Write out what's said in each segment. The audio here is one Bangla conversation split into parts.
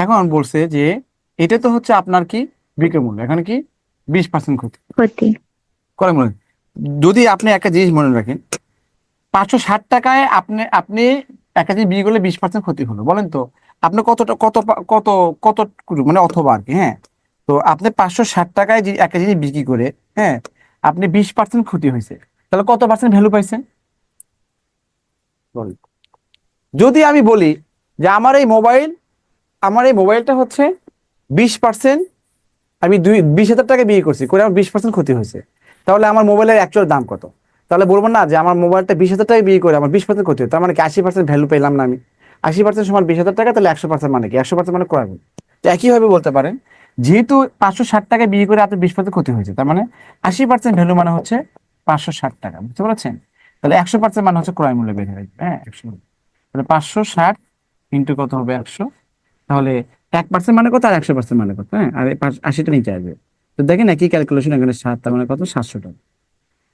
এখন বলছে যে এটা তো হচ্ছে আপনার কি বিক্রয় মূল্য, এখানে কি 20% ক্ষতি ক্ষতি। করে মূল্য। যদি আপনি একটা জিনিস মনে রাখেন, 560 টাকায় আপনি আপনি একটা জিনিস বিক্রি করলে 20% ক্ষতি হলো, বলেন তো আপনি কতটা কত কত কত মানে অথবা আর কি, হ্যাঁ। তো আপনি 560 টাকায় যে একটা জিনিস বিক্রি করে, হ্যাঁ, আপনি 20% ক্ষতি হয়েছে, তাহলে কত পার্সেন্ট ভ্যালু পাইছেন বলেন। যদি আমি বলি যে আমার এই মোবাইলটা হচ্ছে 20%, আমি 20,000 টাকা বিক্রি করছি করে আমার 20% ক্ষতি হয়েছে, তাহলে আমার মোবাইলের অ্যাকচুয়াল দাম কত? তাহলে বলবো না যে আমার মোবাইলটা 20,000 টাকা বিক্রি করে আমার 20% ক্ষতি হয়, তার মানে কি 80% ভ্যালু পেলাম না আমি? 80% সমান 20,000 টাকা, তাহলে 100% মানে কি? 100% মানে ক্রয় মূল্য। তো একইভাবে বলতে পারেন, যেহেতু 560 টাকায় বিক্রি করে আপনার 20% ক্ষতি হয়েছে, তার মানে 80% ভ্যালু মানে হচ্ছে 560 টাকা, বুঝতে পারছেন? তাহলে 100% মানে হচ্ছে ক্রয় মূল্য বের হয়ে যাবে, হ্যাঁ 100। তাহলে 560 ইন্টু কত হবে 100, তাহলে 1% মানে কত আর 100% মানে কত, হ্যাঁ, আর 80টা নিচে আসবে। তো দেখেন একই ক্যালকুলেশন, এখানে 7 তার মানে কত 700 টাকা,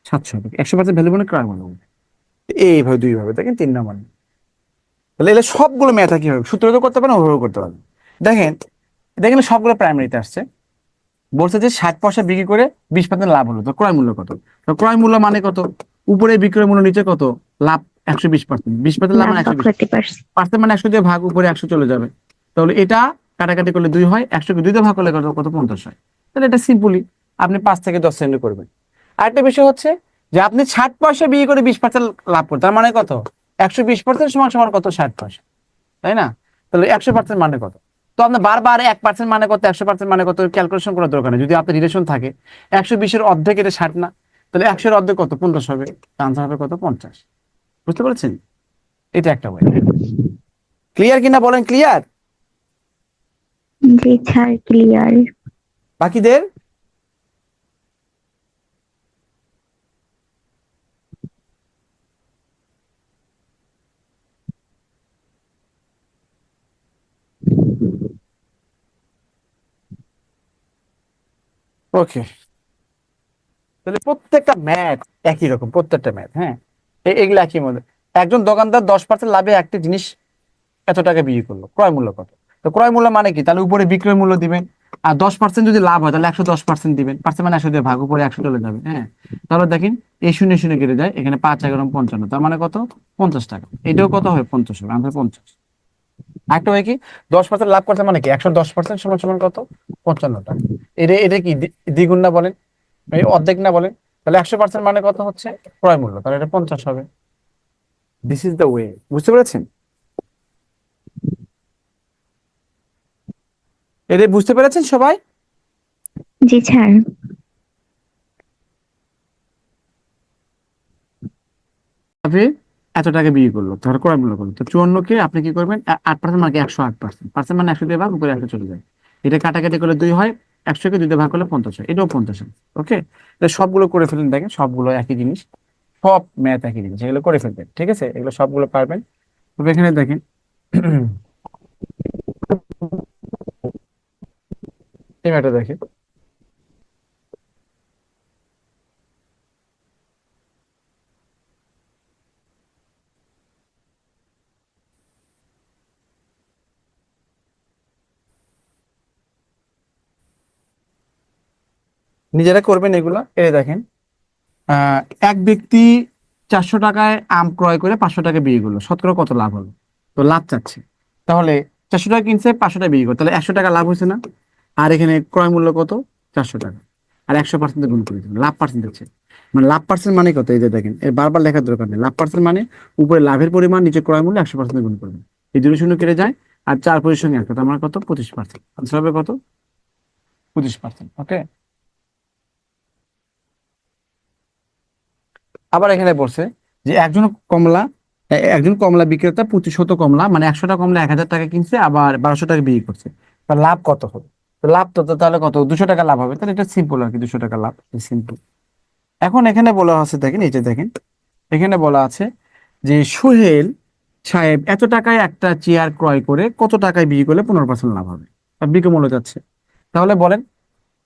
700 টাকা 100% ভ্যালু মানে ক্রয় মূল্য। এইভাবে দুইভাবে দেখেন 3 নম্বর। তাহলে এগুলো সবগুলো ম্যাথ কি হবে, সূত্র তো করতে পারেন, ওভাবে করতে পারেন। দেখেন দেখেন সবগুলো প্রাইমারিতে আসছে, বলছে যে 60 পয়সা বিক্রি করে 20% লাভ হলো, তো ক্রয় মূল্য কত? তো ক্রয় মূল্য মানে কত, উপরে বিক্রয় মূল্য নিচে কত লাভ, 120%, 20% লাভ লাভ মানে বা 120 ক্ষতি পার্সেন্ট। পার্সেন্ট মানে 100 দিয়ে ভাগ, উপরে 100 চলে যাবে। তাহলে এটা কাটাকাটি করলে 2 হয়, 100কে 2 দিয়ে ভাগ করলে কত কত 50 হয়। তাহলে এটা সিম্পলি আপনি 5 থেকে 10 সেকেন্ডে করবেন। আরেকটা বিষয় হচ্ছে যে আপনি 60 পয়সা বিক্রি করে 20% লাভ করতে, তার মানে কত 120% সমান সমান কত 60 পয়সা, তাই না? তাহলে 100% মানে কত? তো আপনি বারবার 1% মানে কত 100% মানে কত ক্যালকুলেশন করার দরকার নেই, যদি আপনার রিলেশন থাকে 120-এর অর্ধেক এটা 60 না, তাহলে 100-এর অর্ধেক কত 50 হবে, আনসার হবে কত 50। বুঝতে পারছেন? এটা একটা ওয়ে। ক্লিয়ার কিনা বলেন, ক্লিয়ার জি স্যার, ক্লিয়ার। বাকিদের? ওকে, তাহলে প্রত্যেকটা ম্যাথ একই রকম, প্রত্যেকটা ম্যাথ, হ্যাঁ, এগুলো একই মধ্যে। একজন দোকানদার 10% লাভে একটি জিনিস এত টাকা বিক্রি করলো, ক্রয় মূল্য কত? তো ক্রয় মূল্য মানে কি, তাহলে উপরে বিক্রয় মূল্য দিবেন, আর 10% যদি লাভ হয় তাহলে 110% দিবেন, পার্সেন্ট মানে 100 দিয়ে ভাগ, উপরে 100 চলে যাবে, হ্যাঁ। তাহলে দেখেন এই শূন্য শূন্য কেটে যায়, এখানে 5×55, তার মানে কত 50 টাকা, এটাও কত হবে 50 হবে, আমাদের 50। আরেকটা হয় কি, 10% লাভ করছে মানে কি 110% সমান সমান কত 55 টাকা। এটা এটা কি দ্বিগুণ না বলেন, এই অর্ধেক না বলেন? তাহলে 100% মানে কত হচ্ছে ক্রয় মূল্য, তাহলে এটা 50 হবে। দিস ইজ দ্য ওয়ে, বুঝতে পেরেছেন? এটা বুঝতে পেরেছেন সবাই? জি স্যার। আপনি এত টাকা বিক্রি করলো, ধর ক্রয় মূল্য করলো, তো 54-কে আপনি কি করবেন 8% মানে 108%, পার্সেন্ট মানে 100 দিয়ে ভাগ, উপরে 100 চলে যায়, এটা কাটাকাটি করলে 2 হয়, 100-কে 2 দিয়ে ভাগ করলে 50 হয়, এটাও 50 হয়। ওকে, তো সবগুলো করে ফেলেন, দেখেন সবগুলো একই জিনিস, সব ম্যাথ একই জিনিস, এগুলো করে ফেলবেন, ঠিক আছে, এগুলো সবগুলো পারবেন। তবে এখানে দেখেন এই ম্যাথটা দেখেন, নিজেরা করবেন এগুলা। এই দেখেন, আহ এক ব্যক্তি 400 টাকায় আম ক্রয় করে 500 টাকা বিক্রি করলো, শতকরা কত লাভ হলো? তো লাভ চাচ্ছে, তাহলে 400 টাকা কিনছে 500 টাকা বিক্রি করলো, তাহলে 100 টাকা লাভ হয়েছে না? আর এখানে ক্রয় মূল্য কত 400 টাকা, আর 100% গুণ করে দিলাম, লাভ পার্সেন্ট হচ্ছে, মানে লাভ পার্সেন্ট মানে কত, এই যে দেখেন এর বারবার লেখার দরকার নেই, লাভ পার্সেন্ট মানে উপরে লাভের পরিমাণ নিচে ক্রয় মূল্য 100% গুণ করবেন, এই দুটো শূন্য কেটে যায়, আর 4 সঙ্গে একটা, তার মানে কত 25%, আনসার হবে কত 25%। ওকে, আবার এখানে বলছে যে একজন কমলা বিক্রেতা প্রতি শত কমলা মানে 100টা কমলা 1,000 টাকা কিনছে, আবার 1,200 টাকা বিক্রি করছে, তার লাভ কত হবে? তো লাভ তো তাহলে কত 200 টাকা লাভ হবে, তাহলে এটা সিম্পল আর কি, 200 টাকা লাভ, সিম্পল। এখন এখানে বলা আছে, দেখেন এই যে দেখেন, এখানে বলা আছে যে সোহেল সাহেব এত টাকায় একটা চেয়ার ক্রয় করে কত টাকায় বিক্রি করলে 15% লাভ হবে, আর বিক্রয় মূল্য যাচ্ছে। তাহলে বলেন,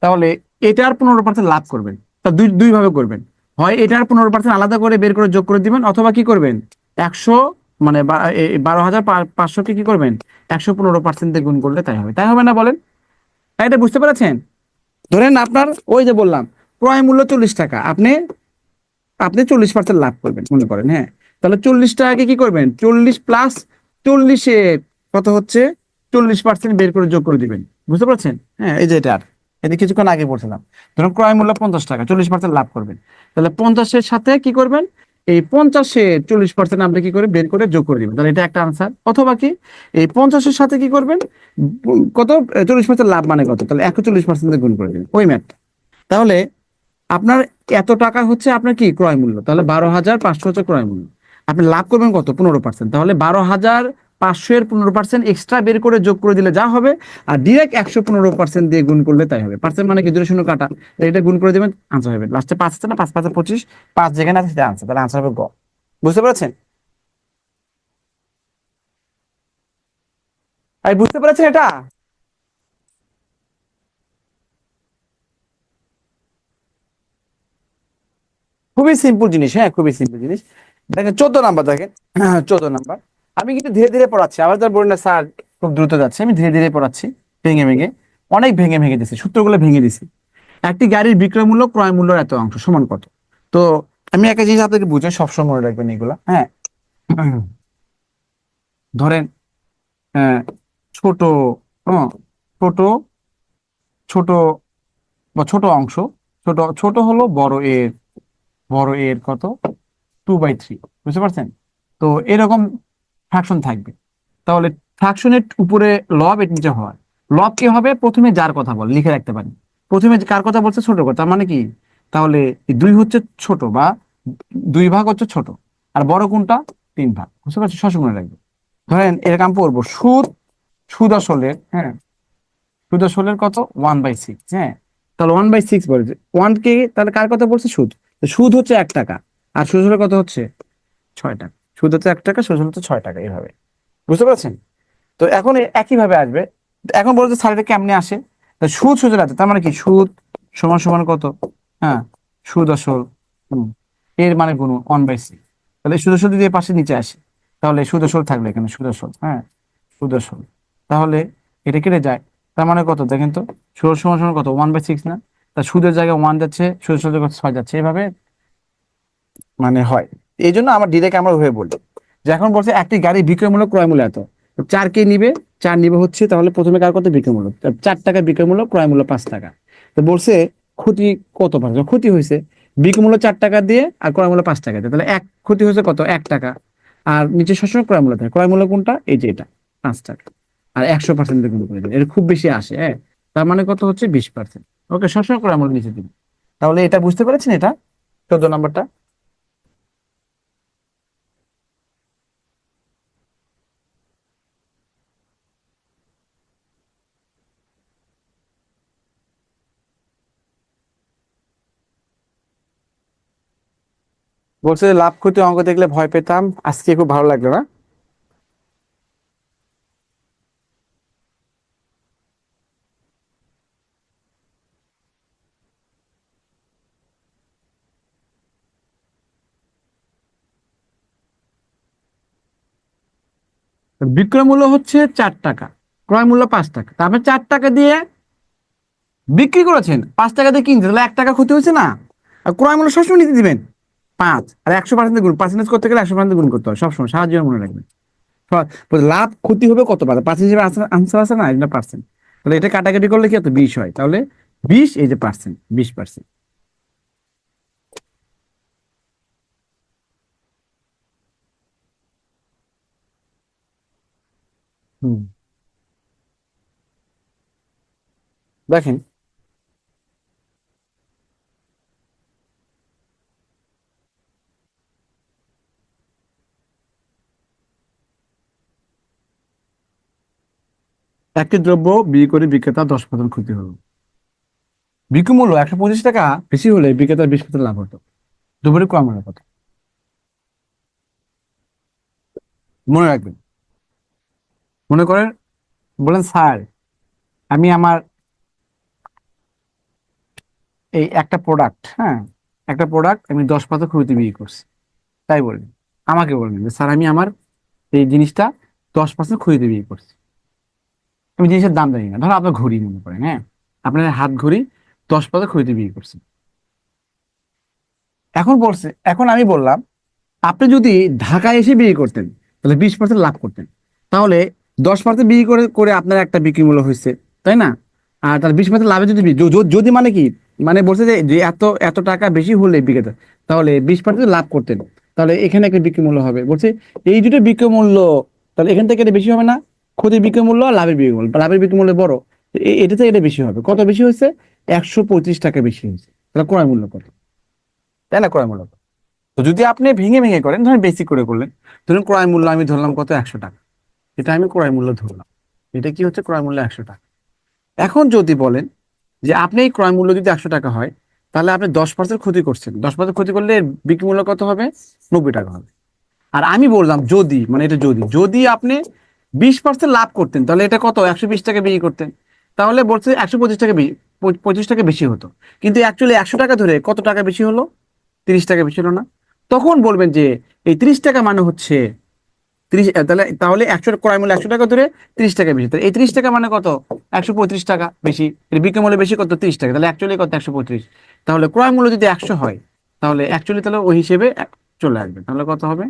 তাহলে এটার 15% লাভ করবেন, তা দুই দুই ভাবে করবেন, হয় এটার 15% আলাদা করে বের করে যোগ করে দিবেন, অথবা কি করবেন 100 মানে 12,500-কে কি করবেন 115% দিয়ে গুণ করলে তাই হবে, তাই হবে না বলেন? তাই এটা বুঝতে পেরেছেন? ধরেন আপনার ওই যে বললাম ক্রয় মূল্য 40 টাকা, আপনি আপনি 40% লাভ করবেন মনে করেন, হ্যাঁ, তাহলে 40 টাকাকে কি করবেন 40 প্লাস 40-এ কত হচ্ছে 40% বের করে যোগ করে দিবেন, বুঝতে পারছেন? হ্যাঁ, এই যে এটা আর এতে কিছুক্ষণ আগে বলছিলাম, ধরুন ক্রয় মূল্য 50 টাকা, 40% লাভ করবেন, তাহলে 50-এর সাথে কি করবেন এই 50-এ 40% আপনি কি করে বের করে যোগ করে দিবেন, তাহলে এটা একটা আনসার। অথবা কি এই 50-এর সাথে কি করবেন কত 40% লাভ মানে কত, তাহলে 140% গুণ করে দিবেন, ওই ম্যাথ। তাহলে আপনার এত টাকা হচ্ছে আপনার কি ক্রয় মূল্য, তাহলে 12,500 হচ্ছে ক্রয় মূল্য, আপনি লাভ করবেন কত 15%, তাহলে 12,500 এর 15% এক্সট্রা বের করে যোগ করে দিলে যা হবে, আর ডিরেক্ট 115% দিয়ে গুণ করলে তাই হবে। পার্সেন্ট মানে কি 0 কাটা, তাই এটা গুণ করে দেবেন, আনসার হবে লাস্টে 5 আছে না, 5 5 25, 5 যেখানে আছে সেটা আনসার, তাহলে আনসার হবে গ। বুঝতে পেরেছেন? আর বুঝতে পেরেছেন এটা? খুবই সিম্পল জিনিস, হ্যাঁ খুবই সিম্পল জিনিস। দেখেন 14 নাম্বার, দেখেন 14 নাম্বার, আমি কিন্তু ধীরে ধীরে পড়াচ্ছি, আবার তার বলেন না স্যার খুব দ্রুত যাচ্ছে, আমি ধীরে ধীরে পড়াচ্ছি, ভেঙে ভেঙে, অনেক ভেঙে ভেঙে দিছি, সূত্রগুলো ভেঙে দিছি। একটি গাড়ির বিক্রয় মূল্য ক্রয় মূল্যের এত অংশ সমান কত। তো আমি একটা জিনিস আপনাকে বুঝে সবসময় মনে রাখবেন এগুলা, হ্যাঁ। ধরেন আহ, ছোট, হ্যাঁ, ছোট ছোট বা ছোট অংশ, ছোট ছোট হলো বড় এর কত 2/3, বুঝতে পারছেন? তো এরকম ফ্র্যাকশন থাকবে, তাহলে ফ্র্যাকশনের উপরে লব, এর নিচে হয় লব, কি হবে প্রথমে যার কথা বল লিখে রাখতে পারি, প্রথমে কার কথা বলছে ছোট কথা, তার মানে কি, তাহলে এই 2 হচ্ছে ছোট বা 2 ভাগ হচ্ছে ছোট, আর বড় কোনটা 3 ভাগ, বুঝতে পারছি? সবসময় মনে রাখবে। ধরেন এরকম পড়বো সুদ, সুদ আসলে, হ্যাঁ, সুদ আসলের কত 1/6, হ্যাঁ, তাহলে 1/6 বলেছে, 1 কে তাহলে কার কথা বলছে সুদ, তো সুদ হচ্ছে 1 টাকা, আর সুদ আসলে কত হচ্ছে 6 টাকা, সুদ হচ্ছে 1 টাকা, সুদ হচ্ছে 6 টাকা, এইভাবে, বুঝতে পারছেন? তো এখন একই ভাবে আসবে, এখন বলতে স্যার এটা কেমনে আসে, তা সুদ সুদের আছে, তার মানে কি সুদ সমান সমান কত, হ্যাঁ, সুদ আসল, হুম, এর মানে গুণ 1/6, তাহলে সুদ আসল যদি এর পাশে নিচে আসে, তাহলে সুদ আসল থাকবে এখানে, সুদ আসল, হ্যাঁ, সুদ আসল, তাহলে এটা কেটে যায়, তার মানে কত দেখেন তো, সুদ সমান সমান কত 1/6 না, তা সুদের জায়গায় 1 যাচ্ছে, সুদের জায়গায় 6 যাচ্ছে, এভাবে মানে হয়। এই জন্য আমার ডিরেক্ট আমরা ওইভাবে বলি, যে এখন বলছে একটি গাড়ি বিক্রয় মূল্য ক্রয় মূল্য এত, তো 4 কে নিবে, 4 নিবে হচ্ছে, তাহলে প্রথমে কার কত বিক্রয় মূল্য 4 টাকা, বিক্রয় মূল্য ক্রয় মূল্য 5 টাকা, তো বলছে ক্ষতি কত পার্সেন্ট ক্ষতি হয়েছে, বিক্রয় মূল্য 4 টাকা দিয়ে আর ক্রয় মূল্য 5 টাকা দিয়ে, তাহলে এক ক্ষতি হয়েছে কত 1 টাকা, আর নিচে সবসময় ক্রয় মূল্য থাকে, ক্রয় মূল্য কোনটা এই যে এটা 5 টাকা, আর 100% কিন্তু করে দেবে, এটা খুব বেশি আসে, হ্যাঁ, তার মানে কত হচ্ছে 20%। ওকে, সবসময় ক্রয় মূল্য নিচে দিবে। তাহলে এটা বুঝতে পেরেছেন, এটা 14 নাম্বারটা। বলছে যে লাভ ক্ষতি অঙ্ক দেখলে ভয় পেতাম, আজকে খুব ভালো লাগলো না? বিক্রয় মূল্য হচ্ছে 4 টাকা, ক্রয় মূল্য 5 টাকা, তারপরে 4 টাকা দিয়ে বিক্রি করেছেন, 5 টাকা দিয়ে কিনছেন, তাহলে 1 টাকা ক্ষতি হয়েছে না? আর ক্রয় মূল্য সবসময় নিতে দিবেন 5, আর 100% গুণ, পার্সেন্টেজ করতে গেলে 100% গুণ করতে হয় সবসময়, সারা জীবন মনে রাখবেন। লাভ ক্ষতি হবে কত পার্সেন্ট, পার্সেন্ট হিসেবে আনসার আছে না, এটা পার্সেন্ট, তাহলে এটা কাটাকাটি করলে কি হতো 20 হয়, তাহলে 20 এই যে পার্সেন্ট, 20%। হুম, দেখেন একটি দ্রব্য বিক্রি করে বিক্রেতা 10% ক্ষতি হলো, বিক্রি মূল্য 125 টাকা বেশি হলে বিক্রেতার 20% লাভ হতো, দুপুরে কম হলো কত, মনে রাখবেন। মনে করেন বলেন স্যার আমি আমার এই একটা প্রোডাক্ট, হ্যাঁ, একটা প্রোডাক্ট আমি 10% ক্ষতি বিক্রি করছি, তাই বললেন, আমাকে বললেন যে স্যার আমি আমার এই জিনিসটা 10% ক্ষতিতে বিক্রি করছি। আমি জিনিসের দাম জানি না, ধরো আপনার ঘড়ি মনে করেন, হ্যাঁ, আপনার হাত ঘড়ি 10% ক্ষতিতে বিক্রি করছি। এখন আমি বললাম আপনি যদি ঢাকায় এসে বিক্রি করতেন তাহলে 20% লাভ করতেন। তাহলে 10% বিক্রি করে করে আপনার একটা বিক্রি মূল্য হয়েছে, তাই না? আর তার 20% লাভে যদি যদি মানে কি, মানে বলছে যে যে এত এত টাকা বেশি হলে বিক্রেতা, তাহলে 20% লাভ করতেন, তাহলে এখানে একটা বিক্রি মূল্য হবে। বলছে এই দুটো বিক্রয় মূল্য, তাহলে এখান থেকে এটা বেশি হবে না? ক্ষতির বিক্রয় মূল্য আর লাভের বিক্রয় মূল্য, লাভের বিক্রয় মূল্য বড়, এটাতে এটা বেশি হবে। কত বেশি হয়েছে? 135 টাকা বেশি হয়েছে। তাহলে ক্রয় মূল্য কত, তাই না? ক্রয় মূল্য কত? তো যদি আপনি ভেঙে ভেঙে করেন, ধরেন বেশি করে করলেন, ধরুন ক্রয় মূল্য আমি ধরলাম কত, 100 টাকা, এটা আমি ক্রয় মূল্য ধরলাম, এটা কি হচ্ছে ক্রয় মূল্য 100 টাকা। এখন যদি বলেন যে আপনি এই ক্রয় মূল্য যদি 100 টাকা হয়, তাহলে আপনি 10% ক্ষতি করছেন, 10% ক্ষতি করলে এর বিক্রি মূল্য কত হবে? 90 টাকা হবে। আর আমি বললাম যদি, মানে এটা যদি যদি আপনি 20% লাভ করতেন, তাহলে এটা কত, 120 টাকা বিক্রি করতেন, তাহলে বলছে 125 টাকা 25 টাকা বেশি হতো। কিন্তু অ্যাকচুয়ালি 100 টাকা ধরে কত টাকা বেশি হলো? 30 টাকা বেশি হলো না? তখন বলবেন যে এই 30 টাকা মানে হচ্ছে 30, তাহলে তাহলে 100 ক্রয় মূল্য 100 টাকা ধরে 30 টাকা বেশি, তাহলে এই 30 টাকা মানে কত? 135 টাকা বেশি। এর বিক্রয় মূল্য বেশি কত? 30 টাকা, তাহলে অ্যাকচুয়ালি কত? 135। তাহলে ক্রয় মূল্য যদি 100 হয়, তাহলে অ্যাকচুয়ালি তাহলে ওই হিসেবে চলে আসবে। তাহলে কত হবে?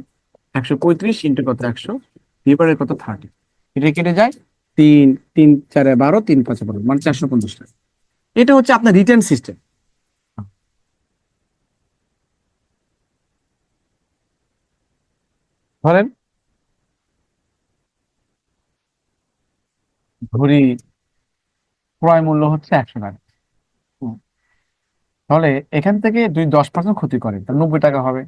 135 ইন্টু কত, 100, এবারে কত, 30। এটা কেটে যায়, 3 3 4 12, 3 5 12, মানে 450 টাকা। এটা হচ্ছে আপনার রিটার্ন সিস্টেম। ধরেন ঘড়ি ক্রয় মূল্য হচ্ছে 100 টাকা। হুম। তাহলে এখান থেকে যদি 10% ক্ষতি করেন তাহলে 90 টাকা হবে।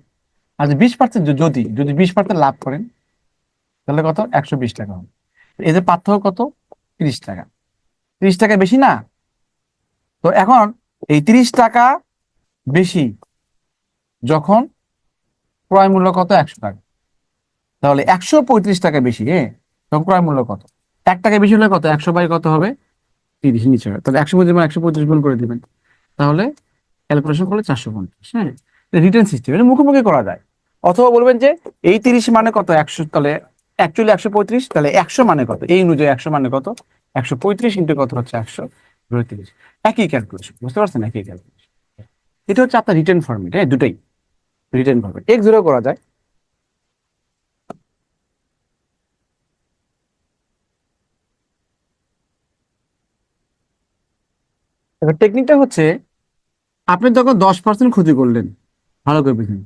আর যদি 20% যদি যদি 20% লাভ করেন, তাহলে কত? 120 টাকা হবে। এদের পার্থক্য কত? 30 টাকা। 30 টাকা বেশি না? তো এখন এই 30 টাকা বেশি যখন ক্রয় মূল্য কত? 100 টাকা, তাহলে 135 টাকা বেশি, হ্যাঁ, তখন ক্রয় মূল্য কত? 1 টাকা বেশি হলে কত? 100 বাই কত হবে? 30 নিচে হবে। তাহলে 135 গুণ করে দিবেন, তাহলে ক্যালকুলেশন করলে 450। হ্যাঁ, রিটার্ন সিস্টেম, এটা মুখোমুখি করা যায়। অথবা বলবেন যে এই 30 মানে কত, 100, তাহলে অ্যাকচুয়ালি 135, তাহলে 100 মানে কত, এই অনুযায়ী 100 মানে কত, 135 ইন্টু কত হচ্ছে 100 ধরে 30। একই ক্যালকুলেশন, বুঝতে পারছেন? একই ক্যালকুলেশন। এটা হচ্ছে আপনার রিটার্ন ফরম্যাট, হ্যাঁ, দুটাই রিটার্ন ফরম্যাট, এক্স ধরেও করা যায়। এবার টেকনিকটা হচ্ছে, আপনি তখন 10% ক্ষতি করলেন, ভালো করে বুঝুন,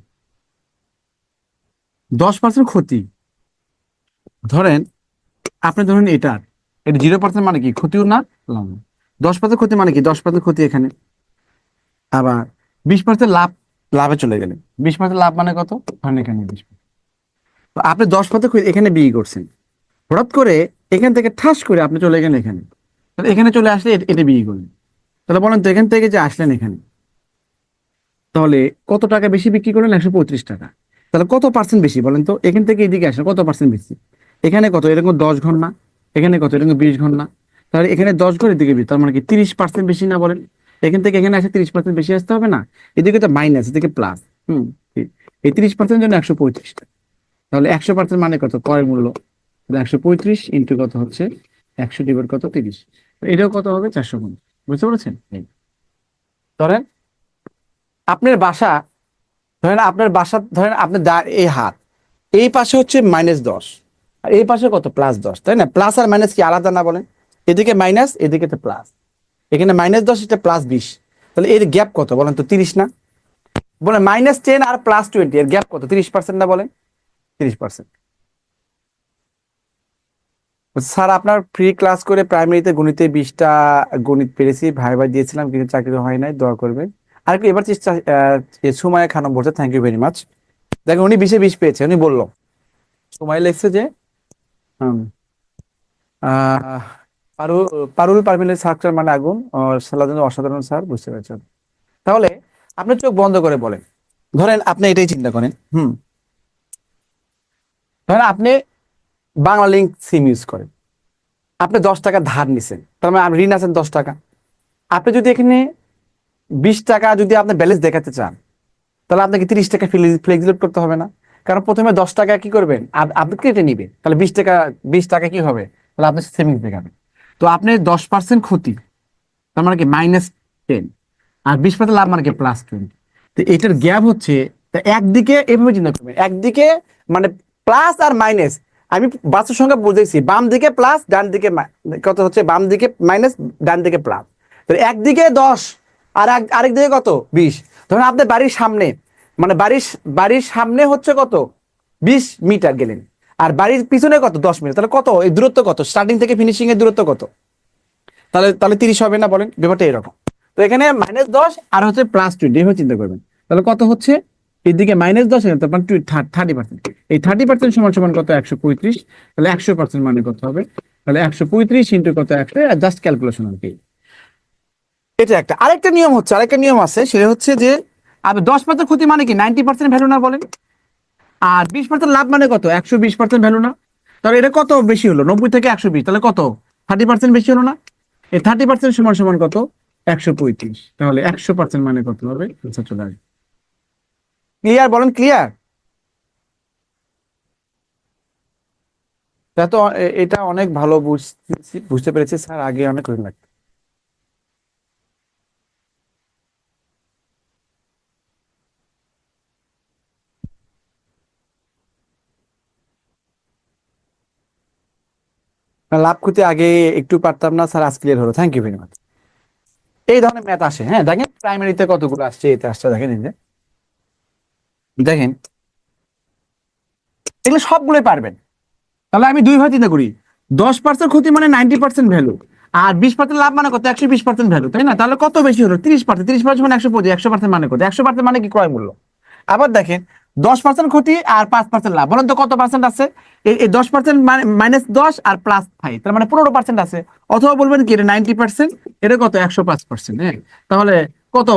10% ক্ষতি, ধরেন আপনি ধরুন এটা 0% মানে কি, ক্ষতিও না লাভ না। 10% ক্ষতি মানে কি, 10% ক্ষতি এখানে, আবার 20% লাভ, লাভে চলে গেলেন। 20% লাভ মানে কত, ধরেন এখানে 20%। তো আপনি 10% এখানে বিক্রি করছেন, হঠাৎ করে এখান থেকে ঠাস করে আপনি চলে গেলেন এখানে, তাহলে এখানে চলে আসলে এটা বিক্রি করলেন। তাহলে বলেন তো এখান থেকে যে আসলেন এখানে, তাহলে কত টাকা বেশি বিক্রি করলেন? 135 টাকা। তাহলে কত পার্সেন্ট বেশি বলেন তো, এখান থেকে এদিকে আসলে কত পার্সেন্ট বেশি? এখানে কত, এরকম 10 ঘর না? এখানে কত, এরকম 20 ঘর না? তাহলে এখানে 10 ঘর, এদিকে 20, তার মানে কি 30% বেশি না বলেন? এখান থেকে এখানে আসে 30% বেশি আসতে হবে না? এদিকে তো মাইনাস, এদিকে প্লাস। হুম। এই 30% জন্য 135 টাকা। তাহলে 100% মানে কত, ক্রয় মূল্য, 135 ইন্টু কত হচ্ছে 100 ডিভাইড কত, 30। এটাও কত হবে? 450। বুঝতে পেরেছেন? ধরেন আপনার বাসা, ধরেন আপনার এই হাত, এই পাশে হচ্ছে -10, আর এই পাশে কত, +10, তাই না? প্লাস আর মাইনাস কি আলাদা না বলেন? এদিকে মাইনাস, এদিকে তো প্লাস, এখানে -10, এটা +20, তাহলে এর গ্যাপ কত বলেন তো, 30 না? বলেন -10 আর +20, এর গ্যাপ কত, 30% না বলেন? 30%। স্যার আপনার ফ্রি ক্লাস করে প্রাইমারিতে গণিতে 20টা গণিত পেরেছি, ভাই দিয়েছিলাম কিন্তু চাকরি হয় নাই, দোয়া করবেন। আর একটু এবার চেষ্টা, সুমাইয়া খানম বলছে, থ্যাংক ইউ ভেরি মাচ। দেখেন উনি 20-এ 20 পেয়েছে, উনি বললো, সময় লেগছে যে হুম, আহ, পারুল পারুল পারভিনের স্ট্রাকচার মানে আগুন, সালার জন্য অসাধারণ স্যার, বুঝতে পেরেছেন? তাহলে আপনি চোখ বন্ধ করে বলেন, ধরেন আপনি এটাই চিন্তা করেন, ধরেন আপনি বাংলা লিঙ্ক সিম ইউজ করেন, আপনি 10 টাকা ধার নিছেন, তার মানে আপনি ঋণ আছেন 10 টাকা। আপনি যদি এখানে 20 টাকা যদি আপনি ব্যালেন্স দেখাতে চান, তাহলে আপনাকে 30 টাকা ফ্লেক্সিলোড করতে হবে না? কারণ প্রথমে 10 টাকা কি করবেন, আপনি কেটে নিবে, তাহলে 20 টাকা, 20 টাকা কি হবে, তাহলে আপনার সেভিংস দেখাবে। তো আপনি 10% ক্ষতি, তার মানে কি -10, আর 20% লাভ মানে কি +20। তো এটার গ্যাপ হচ্ছে, তা একদিকে এভাবে চিন্তা করবেন, একদিকে মানে প্লাস আর মাইনাস, আমি বাস্তব সংখ্যা বুঝেছি, বাম দিকে প্লাস ডান দিকে কত হচ্ছে, বাম দিকে মাইনাস ডান দিকে প্লাস। তো একদিকে 10 আর আরেক দিকে কত 20। ধরুন আপনার বাড়ির সামনে, মানে বাড়ির সামনে হচ্ছে কত 20 মিটার গেলেন, আর বাড়ির পিছনে কত 10 মিটার, তাহলে কত এই দূরত্ব কত, স্টার্টিং থেকে ফিনিশিং এর দূরত্ব কত, তাহলে তাহলে 30 হবে না, বলেন ব্যাপারটা এরকম। তো এখানে -10 আর হচ্ছে +20, এভাবে চিন্তা করবেন। তাহলে কত হচ্ছে, এদিকে -10 তারপর 30%, এই 30% সমান সমান কত 135। তাহলে 100% মানে কত হবে, তাহলে 135 ইন্টু কত 100, জাস্ট ক্যালকুলেশন আর কি। এটা একটা, আরেকটা নিয়ম হচ্ছে, আরেকটা নিয়ম আছে, সেটা হচ্ছে যে আর 10% ক্ষতি মানে কি 90% ভ্যালু না বলেন, আর 20% লাভ মানে কত 120% ভ্যালু না। তাহলে এটা কত বেশি হলো, 90 থেকে 120, তাহলে কত 30% বেশি হলো না। এই 30% সমান সমান কত 135, তাহলে 100% মানে কত হবে, আচ্ছা চলে আসবে। ক্লিয়ার, বলেন ক্লিয়ার। তা তো এটা অনেক ভালো বুঝতে পেরেছি স্যার, আগে অনেক কঠিন লাগতো। লাভ ক্ষতি আগে একটু পারতাম না স্যার, আজ ক্লিয়ার হলো, থ্যাংক ইউ ভেরি মাচ। এই ধরনের ম্যাথ আসে, হ্যাঁ দেখেন প্রাইমারিতে কতগুলো আসছে, এতে আসছে দেখেন, এই যে দেখেন এগুলো সবগুলোই পারবেন। তাহলে আমি দুই ভাবে চিন্তা করি, 10% ক্ষতি মানে 90% ভ্যালু, আর 20% লাভ মানে কত 120% ভ্যালু, তাই না। তাহলে কত বেশি হলো 30%, 30% মানে 125, 100% মানে কত 100% মানে কি ক্রয় মূল্য। আবার দেখেন 10% ক্ষতি আর 5% লাভ, বলেন তো কত পার্সেন্ট আছে, এই 10% মানে -10 আর +5, তার মানে 15% আছে। অথবা বলবেন কি এটা 90%, এটা কত 105%, হ্যাঁ। তাহলে কত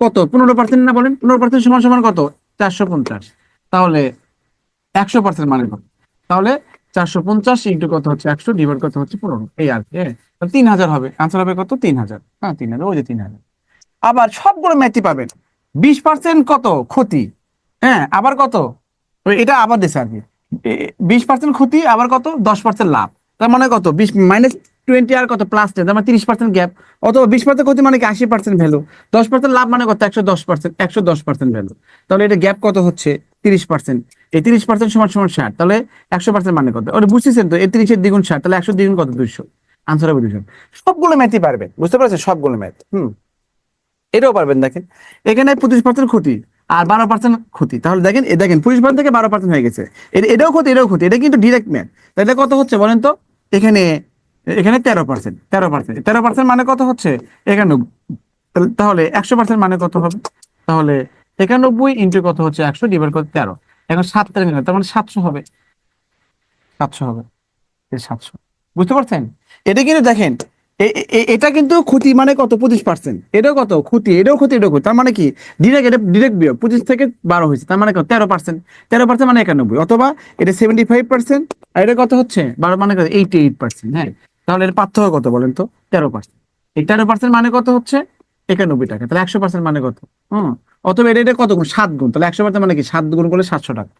কত 15% না, বলেন 15% সমান সমান কত 450, তাহলে 100% মানে কত, তাহলে 450 ইন্টু কত হচ্ছে 100 ডিভাইড কত হচ্ছে 15, এই আর কি, হ্যাঁ। তাহলে 3000 হবে, আনসার হবে কত 3000, হ্যাঁ 3000, ওই যে 3000। আবার সবগুলো ম্যাথই পাবেন, 20% কত ক্ষতি, হ্যাঁ আবার কত, এটা আবার দিছে আর কি, 20% ক্ষতি আবার কত 10% লাভ, তার মানে কত 20 -20 আর কত +10, তার মানে 30% গ্যাপ। অথবা 20% ক্ষতি মানে কি 80% ভ্যালু, 10% লাভ মানে কত 110%, 110% ভ্যালু। তাহলে এটা গ্যাপ কত হচ্ছে 30%, এই 30% সমান সমান 60, তাহলে 100% মানে কত, ওটা বুঝতেছেন তো, এই 30 এর দ্বিগুণ 60, তাহলে 100 দ্বিগুণ কত 200, আনসার হবে 200। সবগুলো ম্যাথই পারবেন, বুঝতে পারছেন, সবগুলো ম্যাথ। এটাও পারবেন, দেখেন এখানে 25% ক্ষতি আর 12% ক্ষতি, তাহলে দেখেন দেখেন 25% থেকে 12% হয়ে গেছে, এটাও ক্ষতি এটাও ক্ষতি, এটা কিন্তু ডিরেক্ট ম্যাথ। তাহলে কত হচ্ছে বলেন তো, এখানে এখানে 13%, 13%, 13% মানে কত হচ্ছে 91, তাহলে 100% মানে কত হবে, তাহলে 91 ইন্টু কত হচ্ছে 100 ডিভাইড কত 13, এখন 7 তার মানে 700 হবে, 700 হবে, 700, বুঝতে পারছেন। এটা কিন্তু দেখেন এটা কিন্তু ক্ষতি মানে কত 25%, এটাও কত ক্ষতি, এটাও ক্ষতি এটাও ক্ষতি, তার মানে কি ডিরেক্ট, এটা ডিরেক্ট বিয়োগ, 25 থেকে 12 হয়েছে, তার মানে কত 13%, 13% মানে 91, অথবা এটা 75%, আর এটা কত হচ্ছে 12 মানে কত 88%, হ্যাঁ। তাহলে এর পার্থক্য কত বলেন তো 13%, এই 13% মানে কত হচ্ছে 91 টাকা, তাহলে 100% মানে কত, অথবা এটা কত গুণ 7 গুণ, তাহলে 100% মানে কি 7 গুণ করলে 700 টাকা।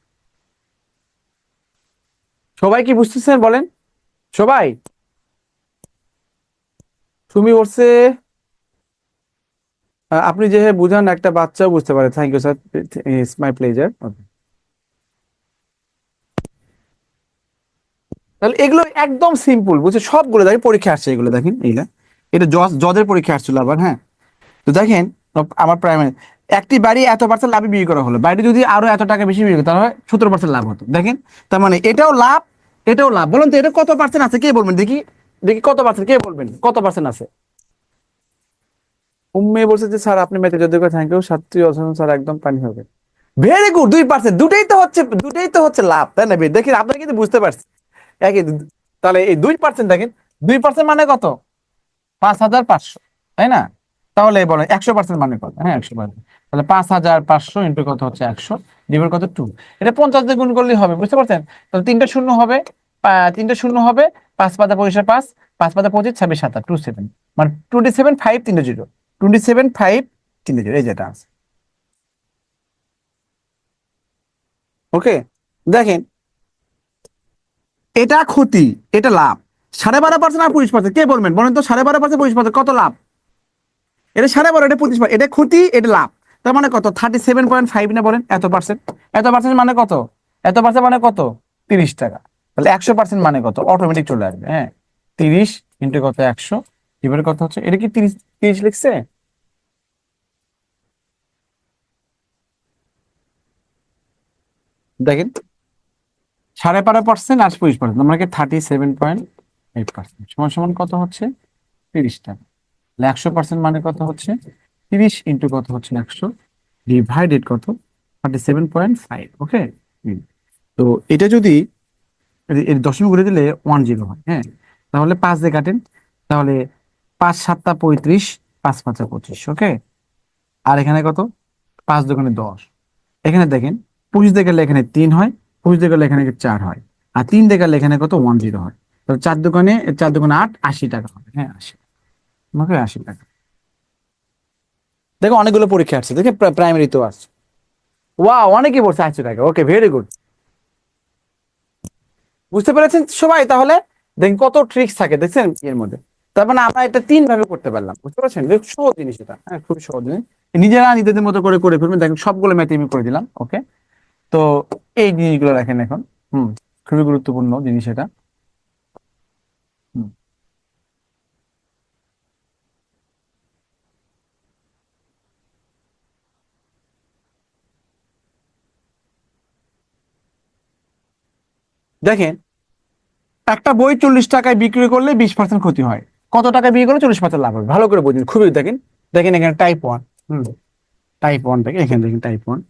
সবাই কি বুঝতেছেন বলেন, সবাই। তুমি বলছে আপনি যে বুঝান একটা বাচ্চাও বুঝতে পারে, thank you sir, it's my pleasure. তাহলে এগুলো একদম সিম্পল, বুঝছে, সবগুলো দেখেন পরীক্ষা আসছে, এগুলো দেখেন এইটা, এটা জজের পরীক্ষা আসছিল আবার, হ্যাঁ। তো দেখেন আমার প্রাইমারি একটি বাড়ি এত% লাভে বিক্রি করা হলো, বাড়িটি যদি আরো এত টাকা বেশি বিক্রি করতো তাহলে 17% লাভ হতো, দেখেন। তার মানে এটাও লাভ এটাও লাভ, বলুন তো এটা কত পার্সেন্ট আছে, কে বলবেন দেখি, দেখি কত পার্সেন্ট, কে বলবেন কত পার্সেন্ট আছে। উম্মে বলছে যে স্যার আপনি ম্যাথে যদি করে থ্যাংক ইউ, ছাত্রী অসাধারণ স্যার, একদম পানি হবে। ভেরি গুড, 2%, দুটাই তো হচ্ছে লাভ, তাই না, দেখি আপনারা কিন্তু বুঝতে পারছেন একই। তাহলে এই 2% দেখেন, 2% মানে কত 5500, তাই না। তাহলে বলেন 100% মানে কত, হ্যাঁ 100%, তাহলে 5500 ইন্টু কত হচ্ছে 100 ডিভাইড কত 2, এটা 50 দিয়ে গুণ করলেই হবে, বুঝতে পারছেন। তাহলে তিনটা শূন্য হবে, তিনটা শূন্য হবে, 5 5 5, 5 5 25, 26 7 27, মানে 27 530, 27 530, এই যেটা আছে। ওকে, দেখেন এটা ক্ষতি, এটা লাভ। 12.5% আর 20%, কে বলবেন বলেন তো? 12.5%, 20%, কত লাভ? এটা 12.5, এটা 25, এটা ক্ষতি, এটা লাভ। তার মানে কত? 37.5 না বলেন? এত পার্সেন্ট, এত পার্সেন্ট মানে কত? এত পার্সেন্ট মানে কত? 30 টাকা। তাহলে 100% মানে কত? অটোমেটিক চলে আসবে। হ্যাঁ, 30 ইন্টু কত? 100। এবারে কত হচ্ছে? এটা কি 30 লিখছে? দেখেন 12.5% আর 20%, আমরা কি 37.8% সমান সমান কত হচ্ছে? 30 টাকা। 100% মানে কত হচ্ছে? 30 ইন্টু কত হচ্ছে? 100 ডিভাইডেড কত? 37.5। ওকে, তো এটা যদি এর দশমিক ঘুরে দিলে 10 হয়। হ্যাঁ, তাহলে 5 দিয়ে কাটেন, তাহলে 5 7 35, 5 5 25। ওকে, আর এখানে কত? 5 দোকানে 10। এখানে দেখেন 25 দিয়ে গেলে এখানে 3 হয়, 25 দিয়ে গেলে এখানে 4 হয়, আর 3 দিয়ে গেলে এখানে কত? 10 হয়। তো 4 দোকানে 8, 80 টাকা হবে। হ্যাঁ, 80, ওকে, 80 টাকা। দেখো অনেকগুলো পরীক্ষা আসছে, দেখে প্রাইমারি তো আসছে। ওয়াও, অনেকেই বলছে 80 টাকা। ওকে, ভেরি গুড। বুঝতে পেরেছেন সবাই? তাহলে দেখেন কত ট্রিক্স থাকে, দেখছেন এর মধ্যে। তার মানে আমরা এটা 3 ভাবে করতে পারলাম। বুঝতে পারছেন? সহজ জিনিস এটা। হ্যাঁ, খুবই সহজ জিনিস। নিজেরা নিজেদের মতো করে করে ফেলবেন। দেখেন সবগুলো ম্যাথ আমি করে দিলাম। ওকে, তো এই জিনিসগুলো রাখেন এখন। হুম, খুবই গুরুত্বপূর্ণ জিনিস এটা। হুম। দেখেন একটা বই 40 টাকায় বিক্রি করলে 20% ক্ষতি হয়। কত টাকায় বিক্রি করলে 40% লাভ হবে? ভালো করে বুঝুন, খুবই দেখেন। দেখেন এখানে টাইপ 1। হুম, টাইপ 1 দেখেন, এখানে দেখেন টাইপ 1।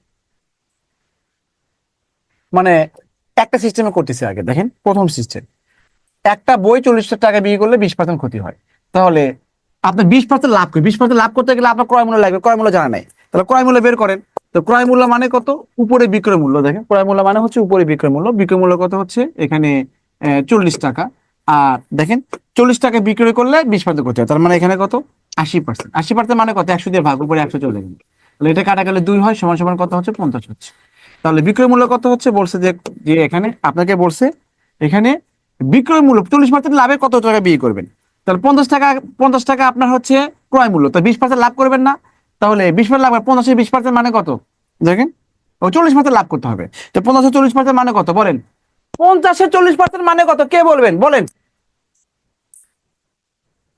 মানে একটা সিস্টেমে করতেছে। আগে দেখেন প্রথম সিস্টেম, একটা বই 40 টাকা বিক্রি করলে 20% ক্ষতি হয়। তাহলে আপনার 20% লাভ করি, 20% লাভ করতে গেলে আপনার ক্রয় মূল্য লাগবে। ক্রয় মূল্য জানা নাই, তাহলে ক্রয় মূল্য বের করেন। তো ক্রয় মূল্য মানে কত? উপরে বিক্রয় মূল্য। দেখেন ক্রয় মূল্য মানে হচ্ছে উপরে বিক্রয় মূল্য। বিক্রয় মূল্য কত হচ্ছে এখানে? 40 টাকা। আর দেখেন 40 টাকা বিক্রয় করলে 20% করতে হয়, তার মানে এখানে কত? 80%। 80% মানে কত? 100 দিয়ে ভাগ, উপরে 100 চলে গেল। তাহলে এটা কাটা গেলে 2 হয়, সমান সমান কত হচ্ছে? 50 হচ্ছে। তাহলে বিক্রয় মূল্য কত হচ্ছে? বলছে যে যে এখানে আপনাকে বলছে এখানে বিক্রয় মূল্য 40% লাভে কত টাকা বিয়ে করবেন। তাহলে 50 টাকা, 50 টাকা আপনার হচ্ছে ক্রয় মূল্য, তো 20% লাভ করবেন না? তাহলে 20% লাভ, 50 20% মানে কত? দেখেন ও 40% লাভ করতে হবে। তো 50 40% মানে কত বলেন? 50 40% মানে কত? কে বলবেন বলেন?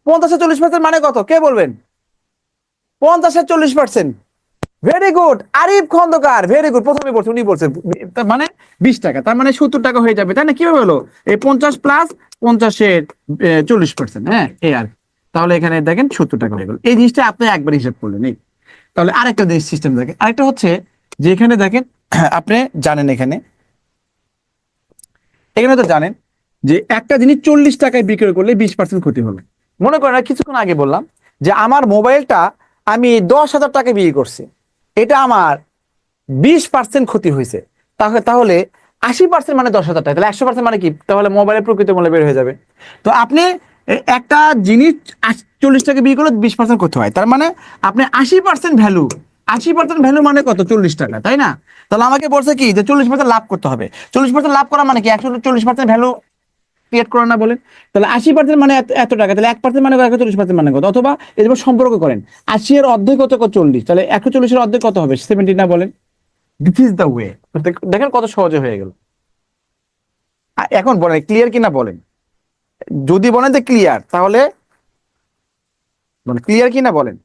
50 40% মানে কত? কে বলবেন? 50 40%। Very good, Arif Khandakar, very good. প্রথমে বলছে, উনি বলছে তার মানে 20 টাকা, তার মানে 70 টাকা হয়ে যাবে, তাই না? কিভাবে হলো? এই 50 প্লাস 50-এর 40%। হ্যাঁ, এই আর কি। তাহলে এখানে দেখেন 70 টাকা হয়ে গেল। এই জিনিসটা আপনি একবার হিসাব করলেন। এই তাহলে আরেকটা জিনিস সিস্টেম দেখেন, আরেকটা হচ্ছে যে এখানে দেখেন আপনি জানেন এখানে, এখানে তো জানেন যে একটা জিনিস 40 টাকায় বিক্রি করলে 20% ক্ষতি হলো। মনে করেন কিছুক্ষণ আগে বললাম যে আমার মোবাইলটা আমি 10,000 টাকায় বিক্রি করছি, এটা আমার 20% ক্ষতি হয়েছে। তাহলে তাহলে 80% মানে 10,000 টাকা, তাহলে 100% মানে কি? তাহলে মোবাইলের প্রকৃত মূল্য বের হয়ে যাবে। তো আপনি একটা জিনিস 40 টাকা বিক্রি করলে 20% ক্ষতি হয়, তার মানে আপনি 80% ভ্যালু, 80% ভ্যালু মানে কত? 40 টাকা, তাই না? তাহলে আমাকে বলছে কি যে 40% লাভ করতে হবে। 40% লাভ করা মানে কি? 140% ভ্যালু ক্রিয়েট করা না বলেন? তাহলে 80% মানে এত টাকা, তাহলে 1% মানে 140% মানে কত? অথবা এরকম সম্পর্ক করেন, 80-এর অর্ধেক কত? 40, তাহলে 140-এর অর্ধেক কত হবে? 70 না বলেন? This is the way. দেখেন কত সহজে হয়ে গেল। এখন বলেন ক্লিয়ার কিনা বলেন? যদি বলেন যে ক্লিয়ার, তাহলে ক্লিয়ার কিনা বলেন?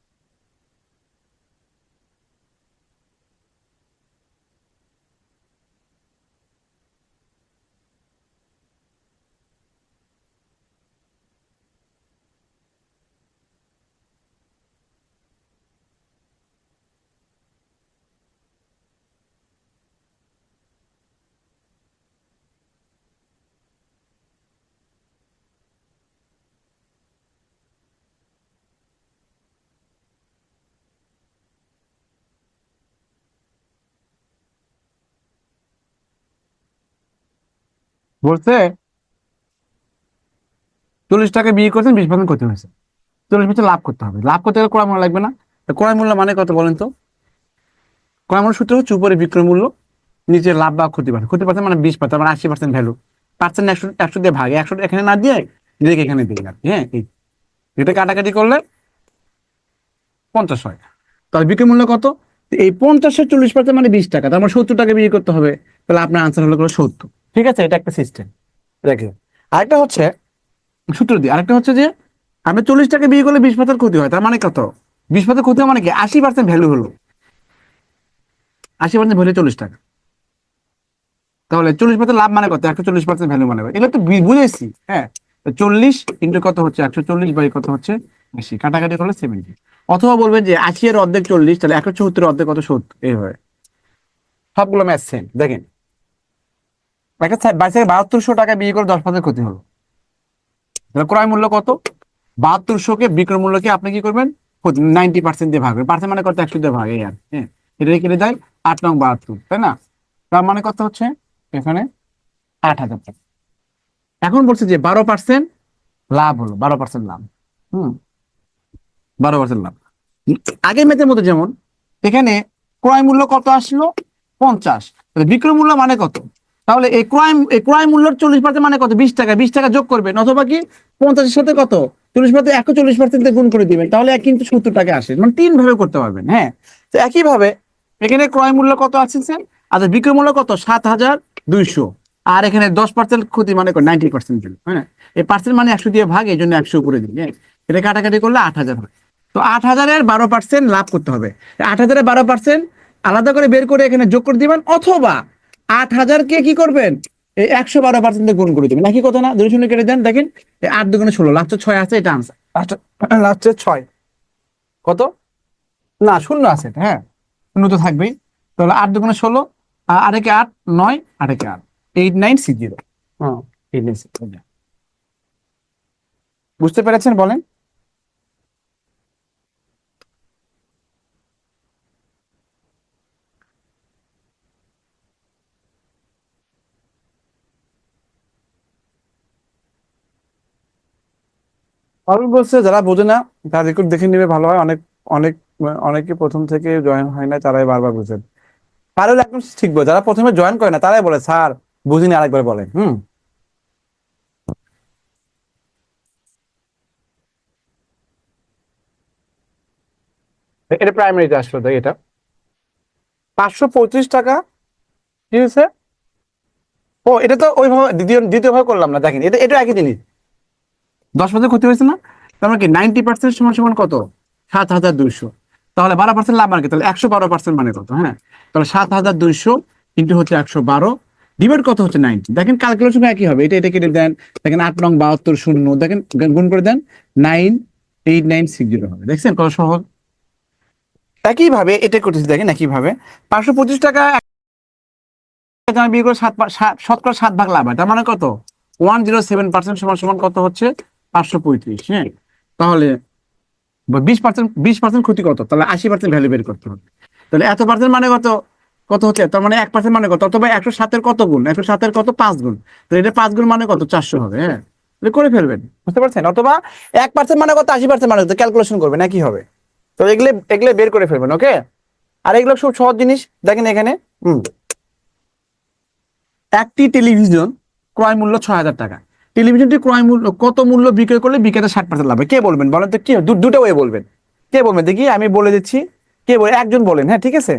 বলছে 40 টাকা বিয়ে করছেন, 20% ক্ষতি হয়েছে। 40% লাভ করতে হবে। লাভ করতে গেলে ক্রয় মূল্য লাগবে না? তো ক্রয় মূল্য মানে কত বলেন তো? ক্রয় মূল্য সূত্র হচ্ছে উপরে বিক্রয় মূল্য নিচে লাভ বা ক্ষতি পার্সেন্ট মানে 20%, মানে 80% ভ্যালু। পার্সেন্ট 100 দিয়ে ভাগে, 100 এখানে না দিয়ে ডিরেক্ট এখানে দিই আর কি, হ্যাঁ। এটা কাটাকাটি করলে 50 হয়। তাহলে বিক্রয় মূল্য কত? এই 50-এর 40% মানে 20 টাকা, তার মানে 70 টাকা বিক্রি করতে হবে। তাহলে আপনার আনসার হলো 70। ঠিক আছে, এটা একটা সিস্টেম। দেখেন আরেকটা হচ্ছে সূত্র দিয়ে, আরেকটা হচ্ছে যে আমি 40 টাকা বিক্রি করলে 20% ক্ষতি হয়, তার মানে কত? 20% ক্ষতি হয় মানে কি? 80% ভ্যালু হলো, 80% ভ্যালু 40 টাকা। তাহলে 40% লাভ মানে কত? 140% ভ্যালু মানে কত? এগুলো তো বুঝেছি, হ্যাঁ। 40 ইন্টু কত হচ্ছে 140 বাই কত হচ্ছে 80, কাটাকাটি করলে 70। অথবা বলবেন যে 80 এর অর্ধেক 40, তাহলে 174 এর অর্ধেক কত? 70। এই হয়, সবগুলো ম্যাথ সেম। দেখেন একটা বাইসাইকেল 7200 টাকা বিক্রি করে 10% ক্ষতি হলো, তাহলে ক্রয় মূল্য কত? 7200 কে বিক্রয় মূল্যকে আপনি কি করবেন? 90% দিয়ে ভাগ করবেন। পার্সেন্ট মানে কত? 100 দিয়ে ভাগ, এই আর, হ্যাঁ। এটা কেটে দেয় 8 নং 72, তাই না? তার মানে কত হচ্ছে এখানে? 8000 টাকা। এখন বলছে যে 12% লাভ হলো, 12% লাভ। হুম, 12% লাভ। আগের ম্যাথের মতো যেমন এখানে ক্রয় মূল্য কত আসলো? 50। তাহলে বিক্রয় মূল্য মানে কত? তাহলে এই ক্রয় মূল্যের 40% মানে কত? 20 টাকা। 20 টাকা যোগ করবেন, অথবা কি 50-এর সাথে কত 40% 41% গুণ করে দিবেন, তাহলে কিন্তু 70 টাকা আসে। মানে 3 ভাবে করতে পারবেন, হ্যাঁ। তো একই ভাবে এখানে ক্রয় মূল্য কত আছে স্যার? আচ্ছা, বিক্রয় মূল্য কত? 7200। আর এখানে 10% ক্ষতি মানে 90% দিল, হ্যাঁ। এই পার্সেন্ট মানে 100 দিয়ে ভাগ, এই জন্য 100 করে দিন, হ্যাঁ। এটা কাটাকাটি করলে 8000 হয়। তো 8000-এর 12% লাভ করতে হবে। 8000-এর 12% আলাদা করে বের করে এখানে যোগ করে দিবেন, অথবা 8000-কে কি করবেন? এই 112% গুণ করে দিবেন। একই কথা না? 2 শূন্য কেটে দেন, দেখেন 8 দুগুণে 16, লাস্টে 6 আছে, এটা আনসার। লাস্টে 6 কত? না, শূন্য আছে এটা, হ্যাঁ। শূন্য তো থাকবেই। তাহলে 8 দুগুণে 16, আর একে 8, 9, আর একে 8, 8960। হ্যাঁ, 8960। বুঝতে পেরেছেন বলেন? আমি বলছে যারা বোঝে না তার রেকর্ড দেখে নিবে, ভালো হয়। অনেক অনেক অনেকে প্রথম থেকে জয়েন হয় না, তারাই বারবার বুঝেন। পারলে একদম ঠিক বলে, যারা প্রথমে জয়েন করে না তারাই বলে স্যার বুঝিনি, আরেকবার বলেন। এটা প্রাইমারিতে আসলো, তাই এটা 535 টাকা। কি হয়েছে? ও, এটা তো ওইভাবে দ্বিতীয় দ্বিতীয় ভাবে করলাম না। দেখেন এটা এটা একই জিনিস, 10% ক্ষতি হয়েছে না? তার মানে কি 90% সমান সমান কত? 7200। তাহলে 12% লাভ মানে কি? তাহলে 112% মানে কত? হ্যাঁ, তাহলে 7200 ইন্টু হচ্ছে 112, ডিভাইড কত হচ্ছে 90। দেখেন ক্যালকুলেশন একই হবে, এটা এটা কেটে দেন। দেখেন 8 নং 72 শূন্য, দেখেন গুণ করে দেন 98960 হবে। দেখছেন কত সহজ? একই ভাবে এটা করতেছি, দেখেন একই ভাবে 525 টাকা আমি বিয়ে করে শতকরা 7 ভাগ লাভ হয়, তার মানে কত? 107% সমান সমান কত হচ্ছে? 535, হ্যাঁ। তাহলে 20% ক্ষতি কত? তাহলে 80% ভ্যালু বের করতে হবে। তাহলে এত পার্সেন্ট মানে কত? কত হচ্ছে? তার মানে 1% মানে কত? অথবা 107-এর কত গুণ? 107-এর কত? 5 গুণ। তাহলে এটা 5 গুণ মানে কত? 400 হবে, হ্যাঁ। তাহলে করে ফেলবেন, বুঝতে পারছেন? অথবা 1% মানে কত? 80% মানে কত? ক্যালকুলেশন করবেন, একই হবে। তো এগুলো এগুলো বের করে ফেলবেন, ওকে। আর এগুলো খুব সহজ জিনিস। দেখেন এখানে একটি টেলিভিশন ক্রয় মূল্য 6000 টাকা। টেলিভিশনটি ক্রয় মূল্য কত মূল্য বিক্রয় করলে বিক্রেতা 60% লাভ হয়? কে বলবেন বলেন তো? কি দুটো ওয়ে বলবেন? কে বলবেন দেখি? আমি বলে দিচ্ছি। কে বলে? একজন বলেন, হ্যাঁ, ঠিক আছে।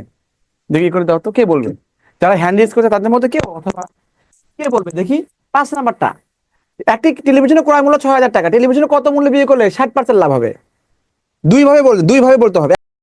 দেখি করে দাও তো, কে বলবেন? যারা হ্যান্ড রেজ করছে তাদের মধ্যে কে, অথবা কে বলবে দেখি? 5 নাম্বারটা। একটি টেলিভিশনের ক্রয় মূল্য 6000 টাকা, টেলিভিশনে কত মূল্য বিক্রি করলে 60% লাভ হবে? দুই ভাবে বলতে হবে।